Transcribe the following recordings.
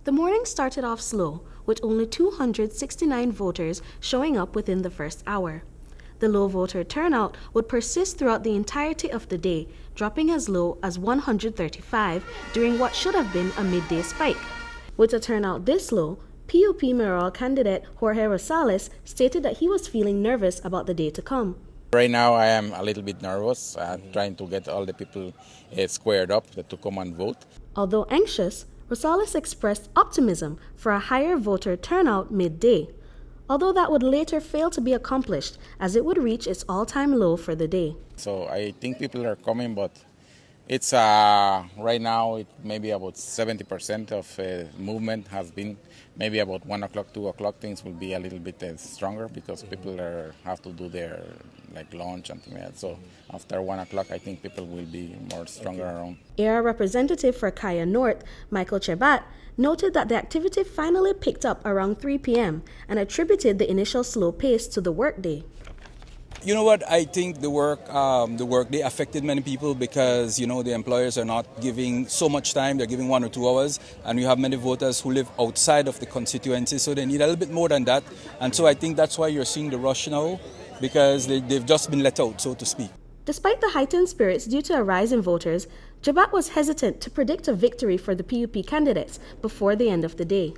The morning started off slow, with only 269 voters showing up within the first hour. The low voter turnout would persist throughout the entirety of the day, dropping as low as 135 during what should have been a midday spike. With a turnout this low, P.U.P mayoral candidate Jorge Rosales stated that he was feeling nervous about the day to come. Right now I am a little bit nervous, trying to get all the people squared up to come and vote. Although anxious, Rosales expressed optimism for a higher voter turnout midday, although that would later fail to be accomplished as it would reach its all-time low for the day. So I think people are coming, but it's right now it maybe about 70% of movement has been. Maybe about 1 o'clock, 2 o'clock things will be a little bit stronger because people have to do their lunch and things like that. So after 1 o'clock, I think people will be more stronger around. Era representative for Kaya North, Michael Chebat, noted that the activity finally picked up around 3 p.m. and the initial slow pace to the workday. You know what, I think the workday affected many people because, you know, the employers are not giving so much time, they're giving 1 or 2 hours, and you have many voters who live outside of the constituency, so they need a little bit more than that. And so I think that's why you're seeing the rush now, because they've just been let out, so to speak. Despite the heightened spirits due to a rise in voters, Jabat was hesitant to predict a victory for the P.U.P candidates before the end of the day.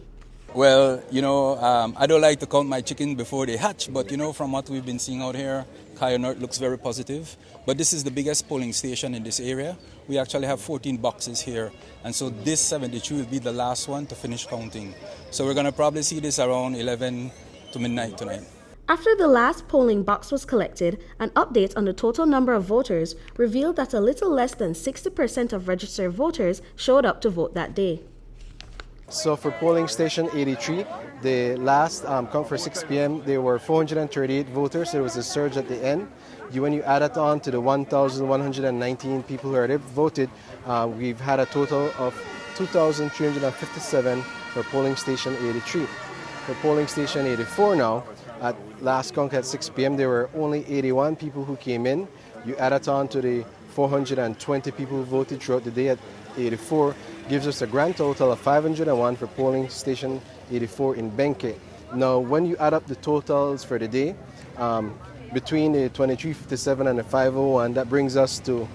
Well, you know, I don't like to count my chicken before they hatch, but, you know, from what we've been seeing out here, Kaya North looks very positive. But this is the biggest polling station in this area. We actually have 14 boxes here, and so this 73 will be the last one to finish counting. So we're going to probably see this around 11 to midnight tonight. After the last polling box was collected, an update on the total number of voters revealed that a little less than 60% of registered voters showed up to vote that day. So for polling station 83, the last count for 6 p.m., there were 438 voters. There was a surge at the end. When you add it on to the 1,119 people who already voted, we've had a total of 2,357 for polling station 83. For polling station 84 now, at last count at 6 p.m., there were only 81 people who came in. You add it on to the 420 people who voted throughout the day at 84, gives us a grand total of 501 for polling station 84 in Benque. Now, when you add up the totals for the day, between the 2357 and the 501, that brings us to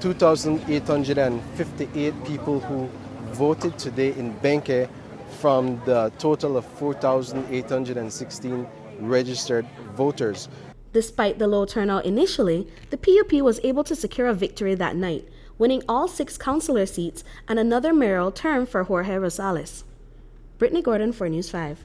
2,858 people who voted today in Benque from the total of 4,816 registered voters. Despite the low turnout initially, the P.U.P was able to secure a victory that night, winning all 6 councillor seats and another mayoral term for Jorge Rosales. Britney Gordon for News 5.